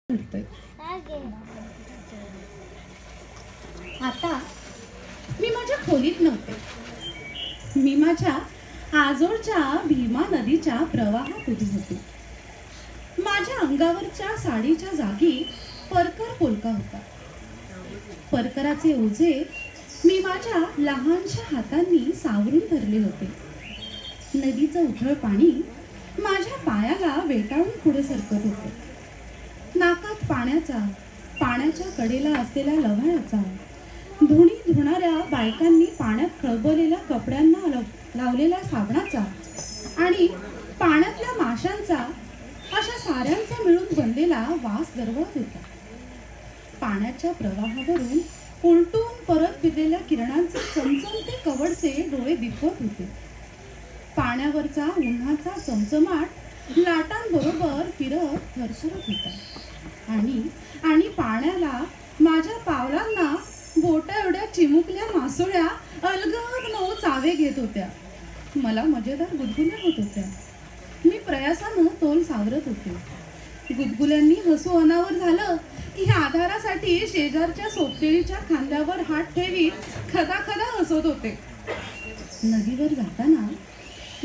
आता मी माझ्या खोलीत नव्हते. मी माझ्या आजोळच्या भीमा नदीच्या प्रवाहात उभी होते. माझ्या अंगावरच्या साडीच्या जागी परकर पोलका होता. परकराचे ओझे मी माझ्या लहानशा हातांनी सावरून धरले होते. नदीचं उथळ पाणी माझ्या पायाला वेटाळून पुढे सरकत होते. नाकात पाण्याच्या कडेला असलेल्या लव्हाळ्याचा, धुणी धुणाऱ्या बायकांनी पाण्यात खळबळलेल्या कपड्यांना लावलेल्या साबणाचा आणि पाण्यातल्या माशांचा, अशा साऱ्यांचा मिळून बनलेला वास दरवळत होता. पाण्याच्या प्रवाहावरून उलटून परत फिरलेल्या किरणांचे चमचमते कवडसे डोळे दिपवत होते. पाण्यावरचा उन्हाचा चमचमाट लाटांबरोबर फिरत थरथरत होता आणि पाण्याला माझ्या पावलांना बोटा एवढ्या चिमुकल्या मासोळ्या अलगद मऊ चावे घेत होत्या. मला मजेदार गुदगुल्या होत होत्या. मी प्रयासानं तोल सावरत होते. गुदगुल्यांनी हसू अनावर झालं की ह्या आधारासाठी शेजारच्या सोपतेळीच्या खांद्यावर हात ठेवीत खदाखदा हसत होते. नदीवर जाताना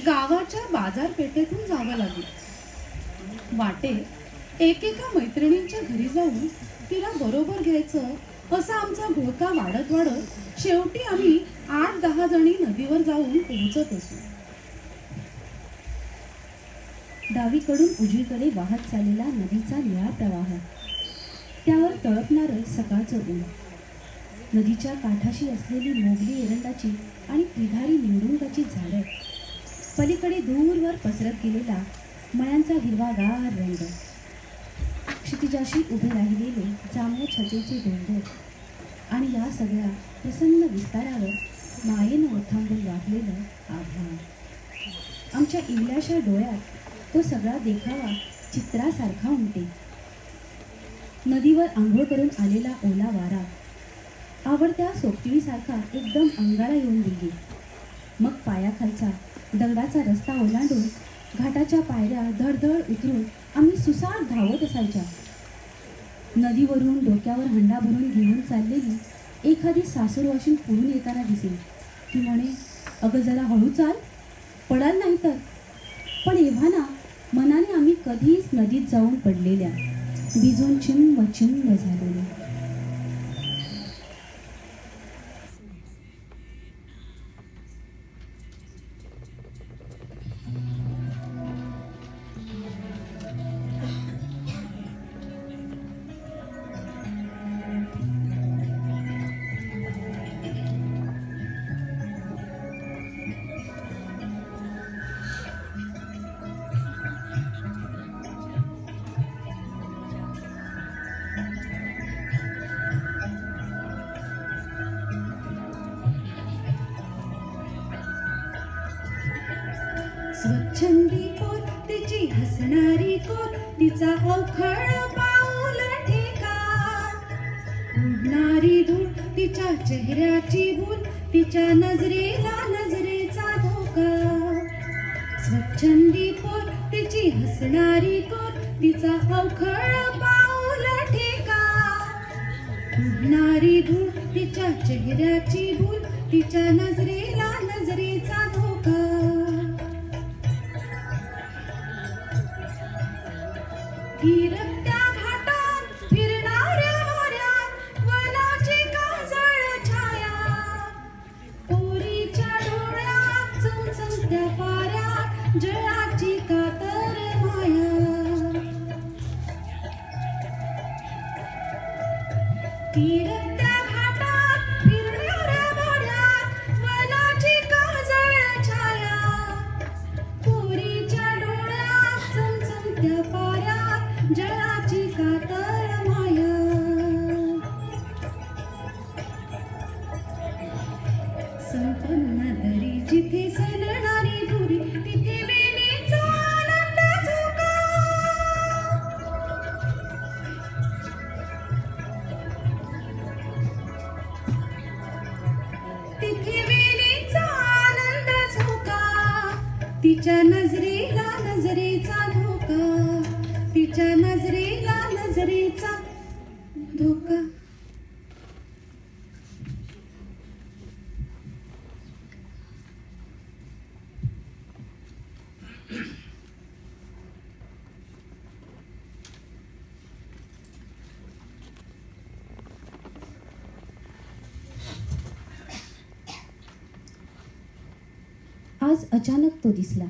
गावाच्या बाजारपेठेतून जावं लागेल. वाटेत एकेका मैत्रिणींच्या घरी जाऊन तिला बरोबर घ्यायचं असा आमचा घोळका वाढत शेवटी आम्ही 8-10 जणी नदीवर जाऊन पोहोचत असू. डावीकडून उजवीकडे वाहत चाललेला नदीचा निळा प्रवाह, त्यावर तळपणारं सकाळचं ऊन, नदीच्या काठाशी असलेली मोगली एरंडाची आणि त्रिधारी निवडुंगाची झाडं, पलीकडे दूरवर पसरत गेलेला मळ्यांचा हिरवागार रंग, क्षितिजाशी उभे राहिलेले जांभळ्या छतेचे डोंगर आणि या सगळ्या प्रसन्न विस्तारावर मायेनं ओथांबून वाढलेलं आभाळ. आमच्या इवल्याशा डोळ्यात तो सगळा देखावा चित्रासारखा उमटे. नदीवर आंघोळ करून आलेला ओला वारा आवडत्या सोपतीसारखा एकदम अंगाला येऊन गेली. मग पायाखालचा दगडाचा रस्ता ओलांडून घाटाच्या पायऱ्या धडधड उतरून आम्ही सुसाट धावत असायच्या. नदीवरून डोक्यावर हंडा भरून घेऊन चाललेली एखादी सासूरवाशीन पुरून येताना दिसेल. ती म्हणे, अगं जरा हळू चाल, पडाल नाही तर. पण एव्हाना मनाने आम्ही कधीच नदीत जाऊन पडलेल्या, भिजून चिंब चिंब झालेल्या. स्वच्छंदी पोत तिची हसणारी कोत, तिचा अवखळ पाऊल ठेका, उडणारी धूळ तिच्या चेहऱ्याची भूल, तिच्या नजरेला नजरेचा धोका. स्वच्छंदी पोत तिची हसणारी कोत, तिचा अवखळ पाऊल ठेका, उडणारी धूळ तिच्या चेहऱ्याची भूल, तिच्या नजरेला नजरेचा धोका. फिरत्या घाटात फिरणाऱ्या मोऱ्यात वनाची काजळ छाया, पोरीच्या डोळ्यात चमचमत्या पाऱ्यात जळाची कातर माया. फिरत्या घाटात फिरणाऱ्या मोऱ्यात वनाची काजळ छाया, पोरीच्या डोळ्यात चमचमत्या पाऱ्यात जळाची कातर माया. संपन्न दरी जिथे सलणारी दुरी, तिथे वेणीचा आनंद झोका. तिथे वेणीचा आनंद झोका, तिच्या नजरेला नजरेचा धोका, तिच्या नजरेला नजरेचा नजरेचा धोका. आज अचानक तो दिसला.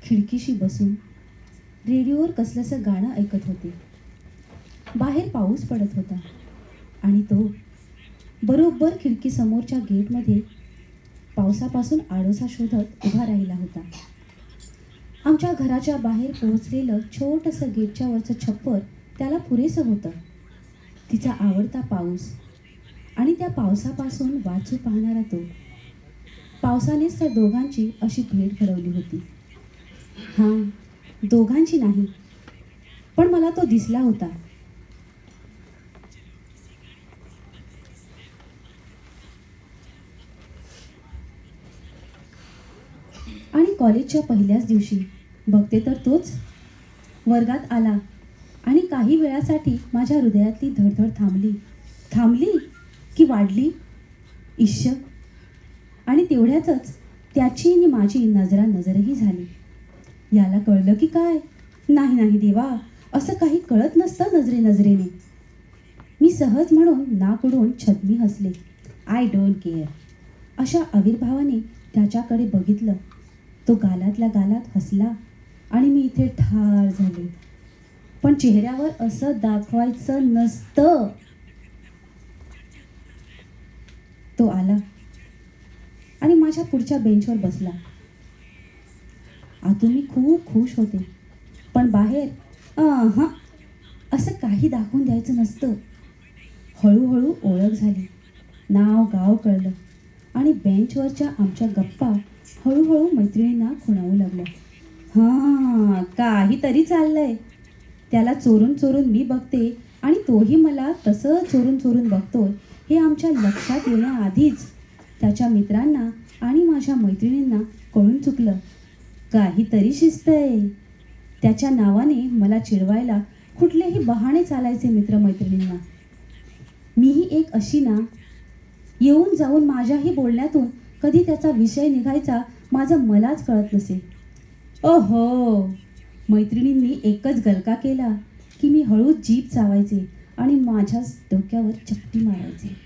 खिडकीशी बसून रेडिओवर कसलंसं गाणं ऐकत होते. बाहेर पाऊस पडत होता आणि तो बरोबर खिडकीसमोरच्या गेटमध्ये पावसापासून आडोसा शोधत उभा राहिला होता. आमच्या घराच्या बाहेर पोहोचलेलं छोटंसं गेटच्या वरचं छप्पर त्याला पुरेसं होतं. तिचा आवडता पाऊस आणि त्या पावसापासून वाचू पाहणारा तो. पावसानेच त्या दोघांची अशी भेट घडवली होती. हां, दोघांची नाही, पण मला तो दिसला होता. आणि कॉलेजच्या पहिल्याच दिवशी बघते तर तोच वर्गात आला आणि काही वेळासाठी माझ्या हृदयातली धडधड थांबली की वाढली. ईश्य. आणि तेवढ्यातच त्याची आणि माझी नजरानजरही झाली. याला कळलं की काय? नाही देवा, असं काही कळत नसतं नजरेने. मी सहज म्हणून नाक उडवून छद्मी हसले. आय डोंट केअर अशा आविर्भावाने त्याच्याकडे बघितलं. तो गालातल्या गालात हसला आणि मी इथे ठार झाले. पण चेहऱ्यावर असं दाखवायचं नसतं. तो आला आणि माझ्या पुढच्या बेंचवर बसला. आतून मी खूप खुश होते, पण बाहेर असं काही दाखवून द्यायचं नसतं. हळूहळू ओळख झाली, नाव गाव कळलं आणि बेंचवरच्या आमच्या गप्पा हळूहळू मैत्रिणींना खुणावू लागल्या. हां, काहीतरी चाललंय. त्याला चोरून चोरून मी बघते आणि तोही मला तसं चोरून चोरून बघतोय हे आमच्या लक्षात येण्याआधीच त्याच्या मित्रांना आणि माझ्या मैत्रिणींना कळून चुकलं. काहीतरी शिस्त आहे. त्याच्या नावाने मला चिडवायला कुठलेही बहाणे चालायचे मित्रमैत्रिणींना. मीही एक अशी ना. येऊन जाऊन माझ्याही बोलण्यातून कधी त्याचा विषय निघायचा माझं मलाच कळत नसे. ओहो, मैत्रिणींनी एकच गलका केला की मी हळूच जीभ चावायचे आणि माझ्याच डोक्यावर चपटी मारायचे.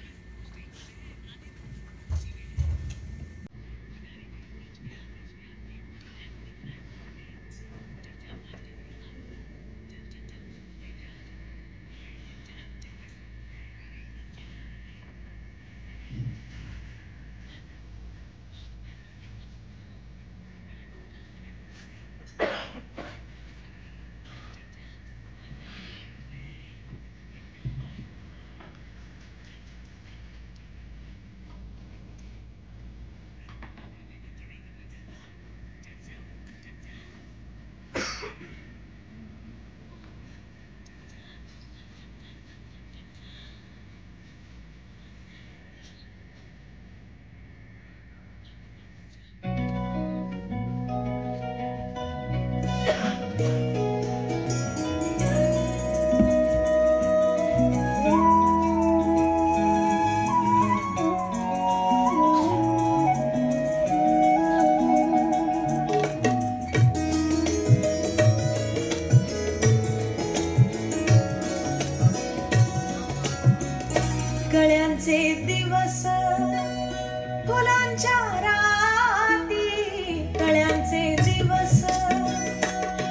कळ्यांचे दिवस फुलांच्या राती, कळ्यांचे दिवस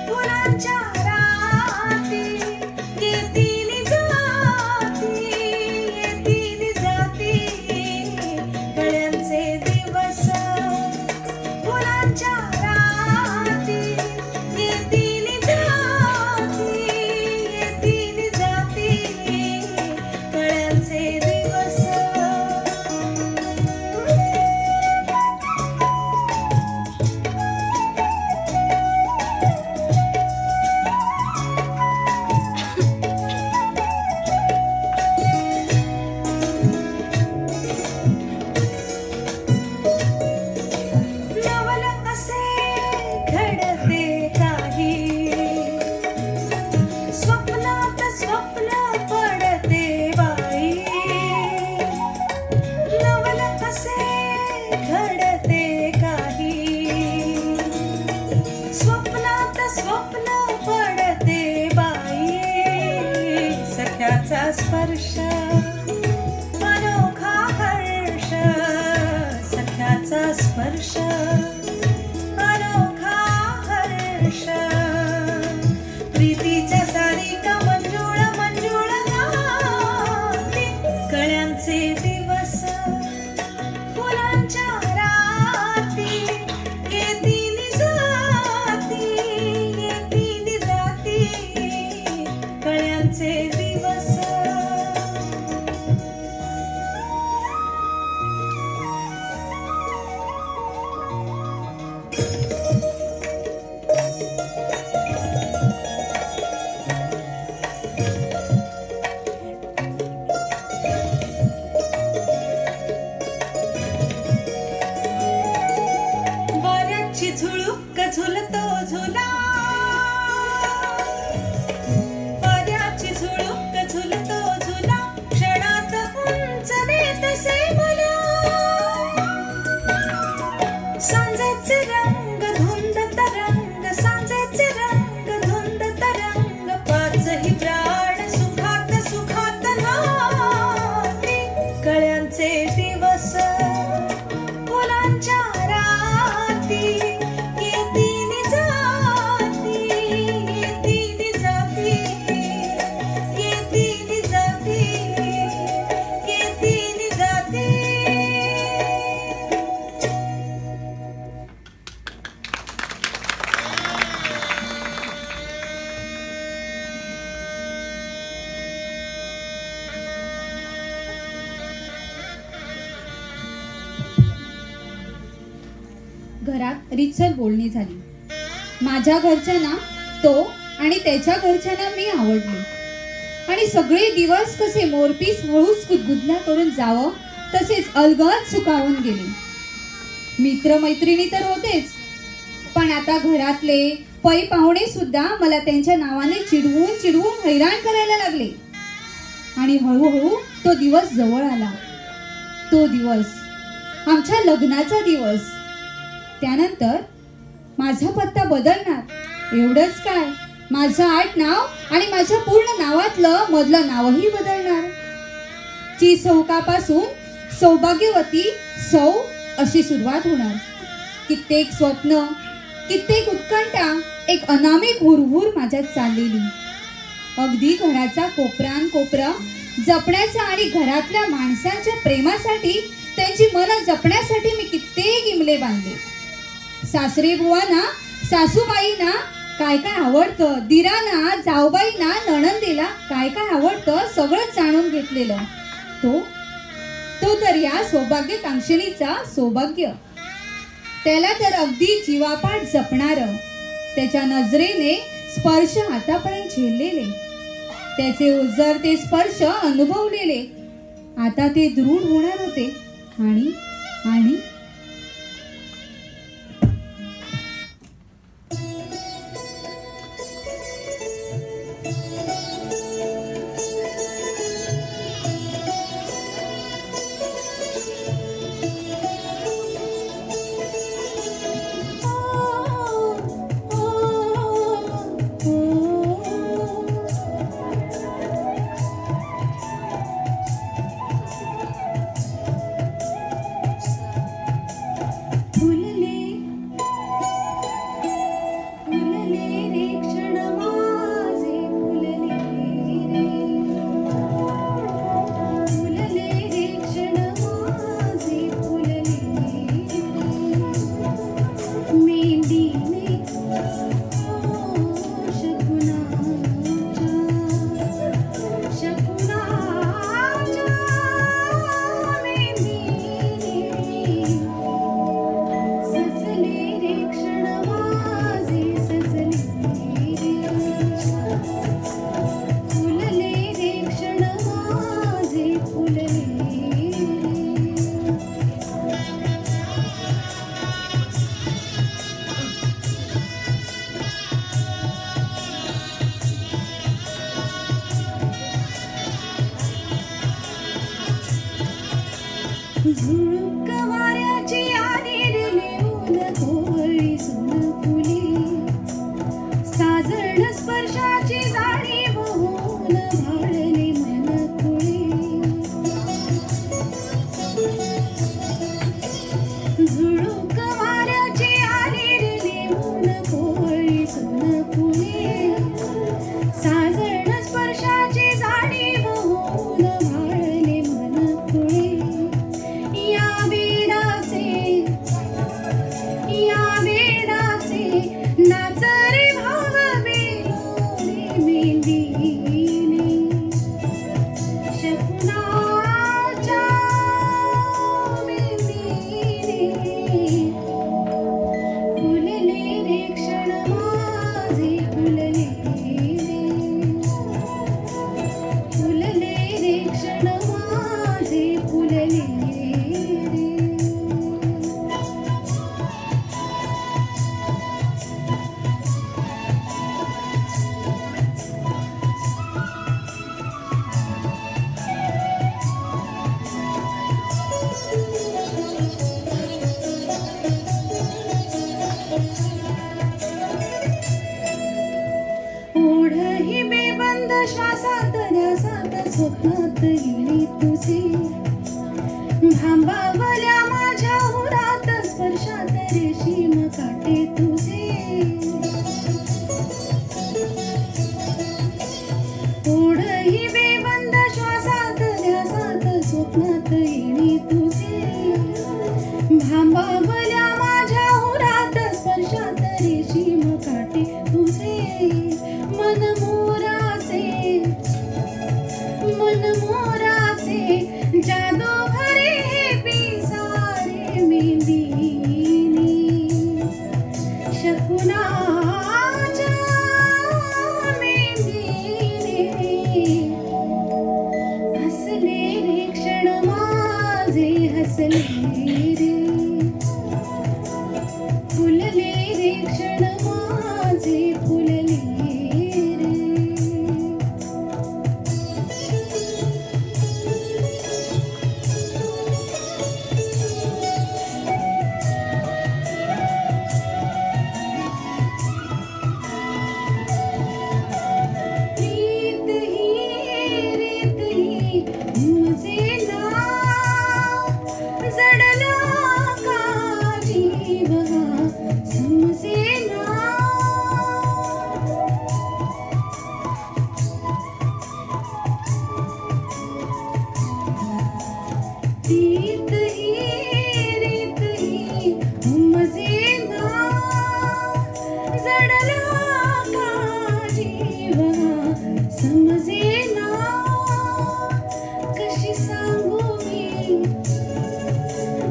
फुलांच्या राती, येतील जाती, येतील जाती. कळ्यांचे दिवस फुलांच्या राती, येतील जाती, येतील जाती. कळ्यांचे दिवस स्पर्श अनोखा हर्ष सख्याचा स्पर्श अनोखा हर्ष प्रीतीच्या सारिका मंजुळ मंजुळ गाती कळ्यांचे दिवस फुलांच्या राती येतील जाती येतील जाती कळ्यांचे दिवस वाऱ्याची झुळूक झुलतो झुला वाऱ्याची झुळूक झुलतो झुला क्षणात उंचले तसे मला सांजेचे रंग धुंद तरंग सांजेचे रंग धुंद तरंग पाचही प्राण सुखात सुखात नाती कळ्यांचे दिवस फुलांच्या राती येतील जाती येतील जाती येतील जाती येतील जाती घरात रीतसर बोलणी झाली. माझ्या घरच्यांना तो आणि त्याच्या घरच्यांना मी आवडले आणि सगळे दिवस कसे मोरपीस हळूच गुदगुदल्या करून जावं तसेच अलगद सुकावून गेले. मित्रमैत्रिणी तर होतेच, पण आता घरातले पै पाहुणे सुद्धा मला त्यांच्या नावाने चिडवून चिडवून हैराण करायला लागले आणि हळूहळू तो दिवस जवळ आला. तो दिवस आमच्या लग्नाचा दिवस. त्यानंतर माझा पत्ता बदलणार. एवढंच काय, माझं आडनाव आणि माझ्या पूर्ण नावातलं मधलं नावही बदलणार. ची सौकापासून सौभाग्यवती सौ अशी सुरुवात होणार. कित्येक स्वप्न, कित्येक उत्कंठा, एक अनामिक हुरहुर माझ्यात चाललेली. अगदी घराचा कोपरान कोपरा जपण्याचा आणि घरातल्या माणसांच्या प्रेमासाठी, त्यांची मनं जपण्यासाठी मी कित्येक इमले बांधले. सासरे बुवांना, सासूबाईंना काय काय आवडतं, दिरांना, जाऊबाईंना, नणंदीला काय काय आवडतं सगळं जाणून घेतलेलं. तो तर या सौभाग्यकांक्षिणीचा सौभाग्य. त्याला तर अगदी जीवापाड जपणारं, त्याच्या नजरेने स्पर्श आतापर्यंत झेललेले, त्याचे उजळते स्पर्श अनुभवलेले, आता ते दृढ होणार होते. आणि आणि झुळूक वाऱ्याची आनिरली ऊन कोवळी सोनफुली, साजण स्पर्शाची जाणीव होऊन भाळले मन भांबावल्या माझ्या उरात स्पर्शात रेशीम काटे तुझे मन मोराचे जादू भरे पिसारे मेंदीने शकुनाच्या मेंदीने हसले रे क्षण माझे हसले रे फुलले रे क्षण माझे फुलले रे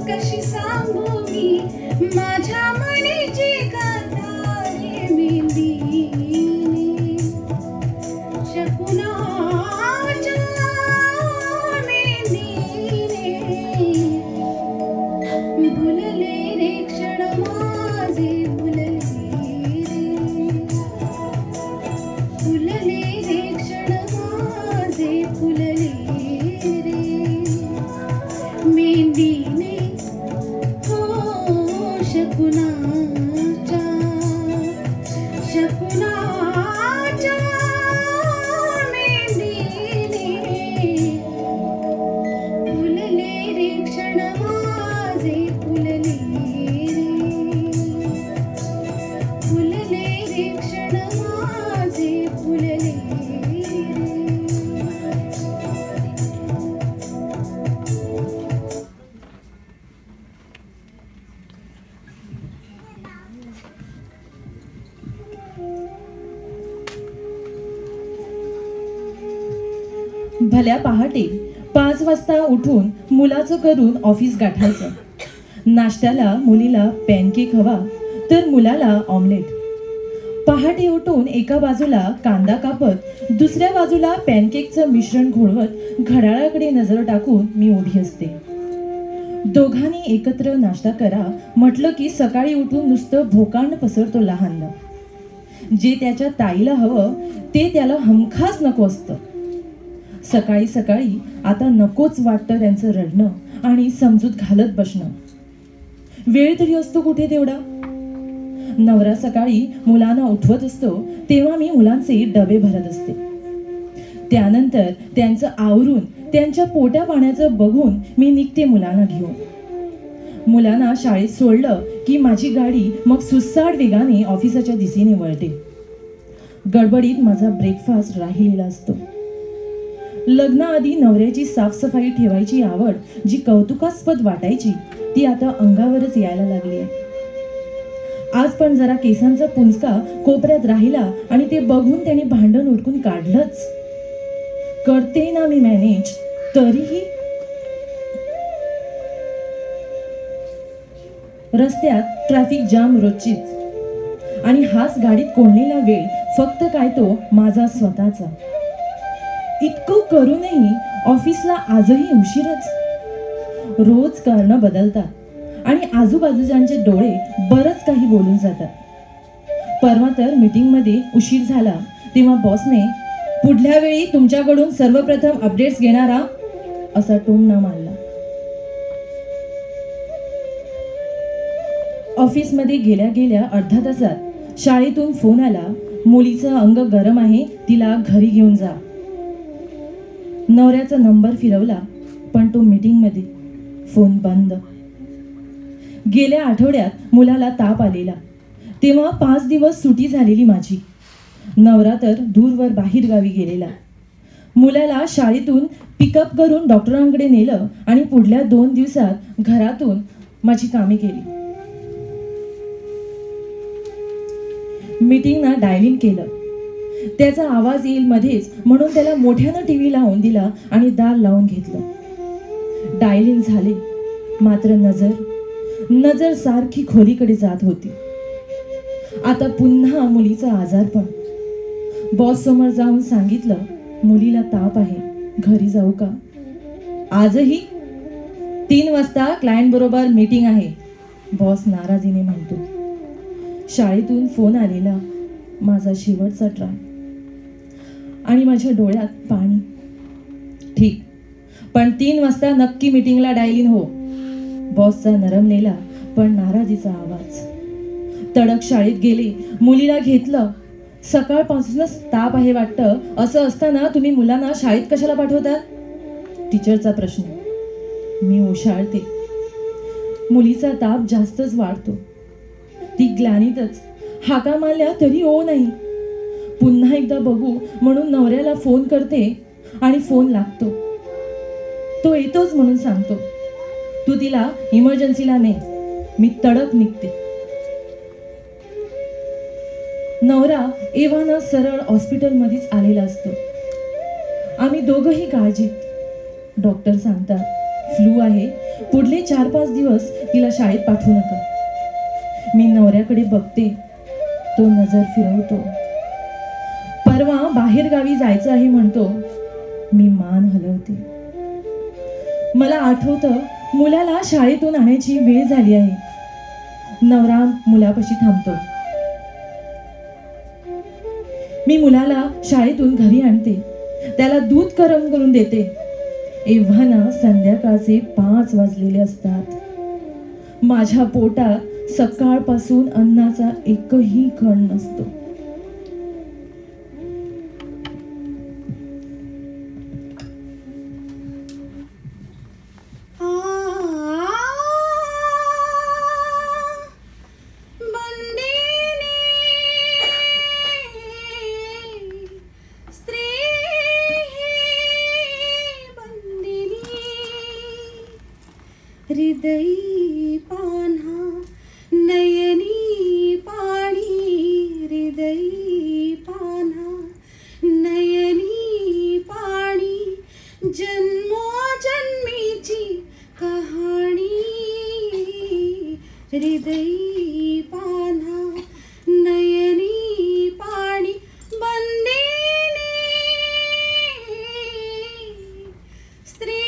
कशी सांगू मी माझ्या मनीची कथा रे मेंदीने शकुनाच्या मेंदीने फुलले रे क्षण माझे फुलले रे फुलले रे क्षण माझे फुलले रे मेंदीने शकुनाच्या मेंदीने फुलले रे क्षण माझे फुलले रे फुलले रे क्षण माझे फुलले रे भल्या पहाटे 5 वाजता उठून मुलाचं करून ऑफिस गाठायचं. नाश्त्याला मुलीला पॅनकेक हवा तर मुलाला ऑमलेट. पहाटे उठून एका बाजूला कांदा कापत दुसऱ्या बाजूला पॅनकेकचं मिश्रण घोळवत घड्याळाकडे नजर टाकून मी उभी असते. दोघांनी एकत्र नाश्ता करा म्हटलं की सकाळी उठून नुसतं भोकांड पसरतो लहानला. जे त्याच्या ताईला हवं ते त्याला हमखास नको असतं. सकाळी सकाळी आता नकोच वाटतं त्यांचं रडणं आणि समजूत घालत बसणं. वेळ तरी असतो कुठे तेवढा. नवरा सकाळी मुलांना उठवत असतो तेव्हा मी मुलांचे डबे भरत असते. त्यानंतर त्यांचं आवरून त्यांच्या पोट्या पाण्याचं बघून मी निघते मुलांना घेऊन. मुलांना शाळेत सोडलं की माझी गाडी मग सुसाट वेगाने ऑफिसाच्या दिशेने वळते. गडबडीत माझा ब्रेकफास्ट राहिलेला असतो. लग्नाआधी नवऱ्याची साफसफाई ठेवायची आवड जी कौतुकास्पद वाटायची ती आता अंगावरच यायला लागली आहे. आज पण जरा केसांचा पुंजका कोपऱ्यात राहिला आणि ते बघून त्याने भांडण उडकून काढलंच. करते ना मी मॅनेज तरीही. रस्त्यात ट्रॅफिक जाम रोजचीच आणि हाच गाडीत कोंडलेला वेळ फक्त काय तो माझा स्वतःचा. इतकं करूनही ऑफिसला आजही उशीरच. रोज कारणं बदलतात आणि आजूबाजूच्यांचे डोळे बरंच काही बोलून जातात. परवा तर मीटिंगमध्ये उशीर झाला तेव्हा बॉसने पुढल्या वेळी तुमच्याकडून सर्वप्रथम अपडेट्स घेणारा असा टोमणा मारला. ऑफिसमध्ये गेल्या गेल्या अर्ध्या तासात शाळेतून फोन आला, मुलीचं अंग गरम आहे, तिला घरी घेऊन जा. नवऱ्याचा नंबर फिरवला पण तो मीटिंगमध्ये. फोन बंद. गेल्या आठवड्यात मुलाला ताप आलेला तेव्हा 5 दिवस सुट्टी झालेली माझी. नवरा तर दूरवर बाहेर गावी गेलेला. मुलाला शाळेतून पिकअप करून डॉक्टरांकडे नेलं आणि पुढल्या 2 दिवसात घरातून माझी कामे केली. मीटिंगना डायलिंग केलं. त्याचा आवाज येईल मध्येच म्हणून त्याला मोठ्यानं टीव्ही लावून दिला आणि दार लावून घेतलं. डायलिंग झाले, मात्र नजर सारखी खोलीकडे जात होती. आता पुन्हा मुलीचा आजारपण. बॉस समोर जाऊन सांगितलं, मुलीला ताप आहे, घरी जाऊ का? आजही 3 वाजता क्लायंट बरोबर मीटिंग आहे, बॉस नाराजीने म्हणतो. शाळेतून फोन आलेला, माझा शेवटचा ट्राय, आणि माझ्या डोळ्यात पाणी. ठीक, पण 3 वाजता नक्की मीटिंगला डायलिंग हो. बॉसचा नरमलेला पण नाराजीचा आवाज. तडक शाळेत गेले, मुलीला घेतलं. सकाळपासूनच ताप आहे वाटतं. असं असताना तुम्ही मुलांना शाळेत कशाला पाठवतात? टीचरचा प्रश्न. मी ओशाळते. मुलीचा ताप जास्तच वाढतो. ती ग्लानीतच हाका मारल्या तरी ओ नाही. पुन्हा एकदा बघू म्हणून नवऱ्याला फोन करते आणि फोन लागतो. तो येतोच म्हणून सांगतो, तू तिला इमर्जन्सीला ने. मी तडक निघते. नवरा एव्हाना सरळ हॉस्पिटलमध्येच आलेला असतो. आम्ही दोघंही काळजीत. डॉक्टर सांगतात, फ्लू आहे, पुढले 4-5 दिवस तिला शाळेत पाठवू नका. मी नवऱ्याकडे बघते, तो नजर फिरवतो. परवा बाहेर गावी जायचं आहे म्हणतो. मी मान हलवते. मला आठवतं, मुलाला शाळेतून आणायची वेळ झाली आहे. नवरा मुलापाशी थांबतो. मी मुलाला शाळेतून घरी आणते. त्याला दूध गरम करून देते. एव्हाना संध्याकाळचे 5 वाजलेले असतात. माझ्या पोटात सकाळपासून अन्नाचा एकही कण नसतो. हृदयी पान्हा नयनी पाणी, हृदयी पान्हा नयनी पाणी, जन्मोजन्मीची कहाणी, हृदयी पान्हा नयनी पाणी, बंदिनी स्त्री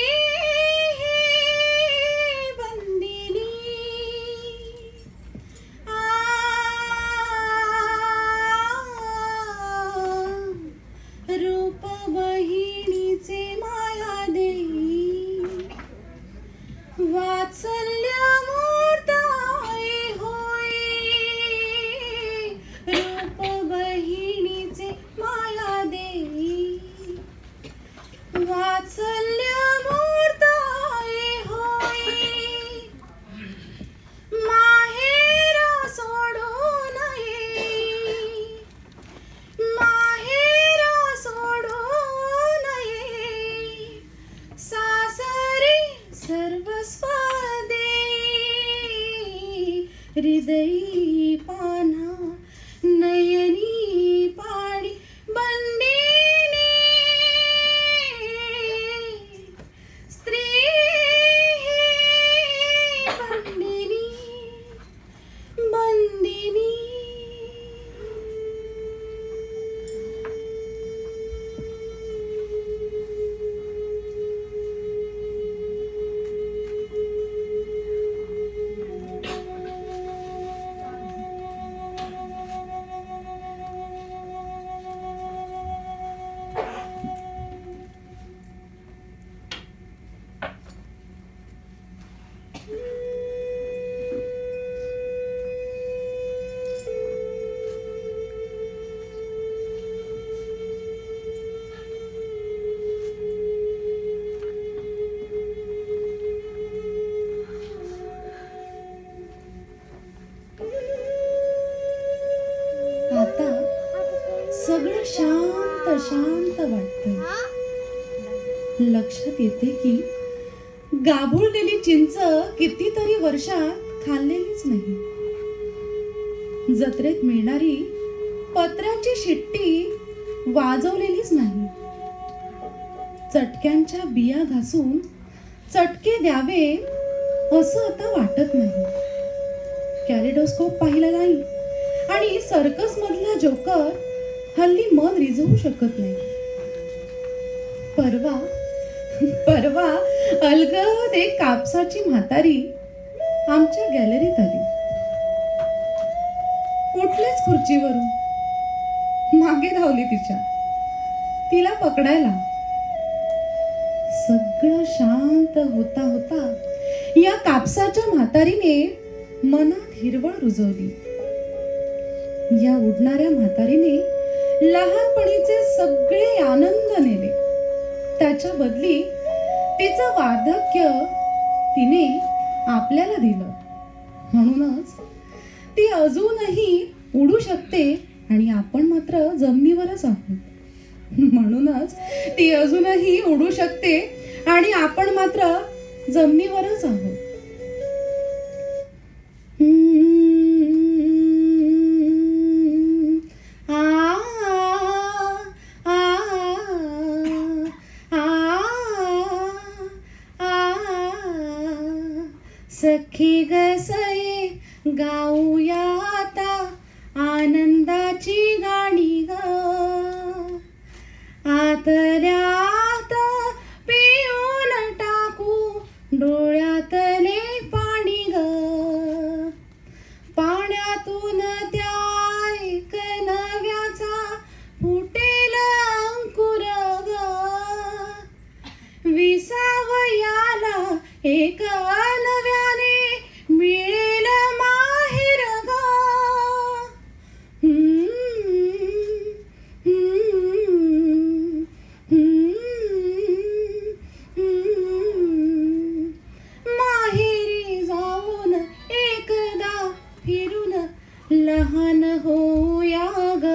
हृदयी पान्हा नयनी पाणी, बंदिनी स्त्री, बंदिनी बंदिनी. आता सगळं शांत शांत वाटतंय. लक्षात येते की गाभुळलेली चिंच कितीतरी वर्षात खाल्लेलीच नाही. जत्रेत मिळणारी पत्र्याची शिट्टी वाजवलेलीच नाही. चटक्यांच्या बिया घासून चटके द्यावे असं आता वाटत नाही. कॅलिडोस्कोप पाहिला नाही आणि सर्कस मधला जोकर हल्ली मन रिझवू शकत नाही. परवा अलगद एक कापसाची म्हातारी आमच्या गॅलरीत आली. उठलेच खुर्चीवरून, मागे धावली तिला पकडायला. सगळं शांत होता होता या कापसाच्या म्हातारीने मनात हिरवळ रुजवली. या उडणाऱ्या म्हातारीने लहानपणीचे सगळे आनंद नेले. त्याच्या बदली तिचं वार्धक्य तिने आपल्याला दिलं. म्हणूनच ती अजूनही उडू शकते आणि आपण मात्र जमिनीवरच आहोत. म्हणूनच ती अजूनही उडू शकते आणि आपण मात्र जमिनीवरच आहोत. सखी गसये गाऊया आता आनंदाची गाणी ग. आतल्यात पिऊन टाकू डोळ्यातले पाणी ग. पाण्यातून त्या एक नव्याचा फुटेल अंकुर ग. विसावयाला एक नव्याने मिळेल माहेर ग. माहेरी जाऊन एकदा फिरून लहान होऊया ग.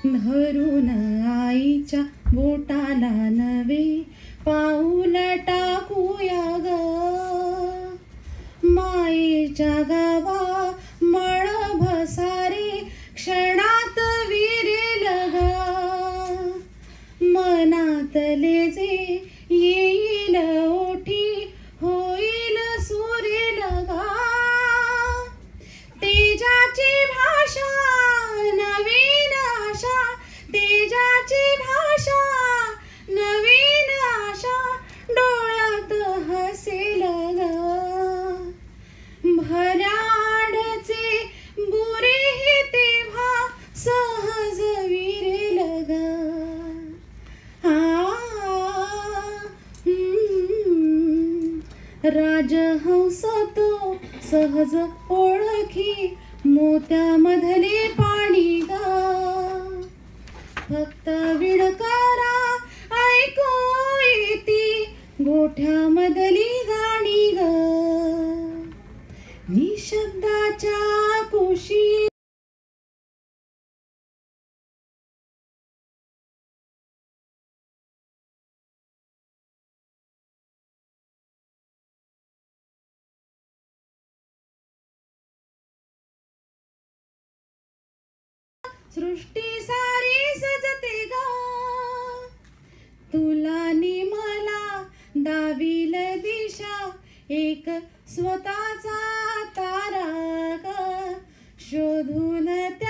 धरून आईच्या बोटाला नवे पाऊल टाकूया ग. मायेच्या गावा मळ भसारे क्षणात विरेल ग. मनातले जे येईल ओठी होईल सुरेल ग. तेजाची भाषा नवीन आशा, तेजाची भाषा नवीन आशा डोळ्यात हसेल ग. भराडचे बुरेही तेव्हा सहज विरेल ग. राजहंस तो सहज ओळखी मोत्यामधले पाणी ग. फक्त विणकरा ऐकू येती गोठ्यामधली गाणी ग. निशब्दाच्या कुशी सृष्टी सारी सजते ग. तुला नि मला दाविल दिशा एक स्वतःचा तारा ग. शोधून त्या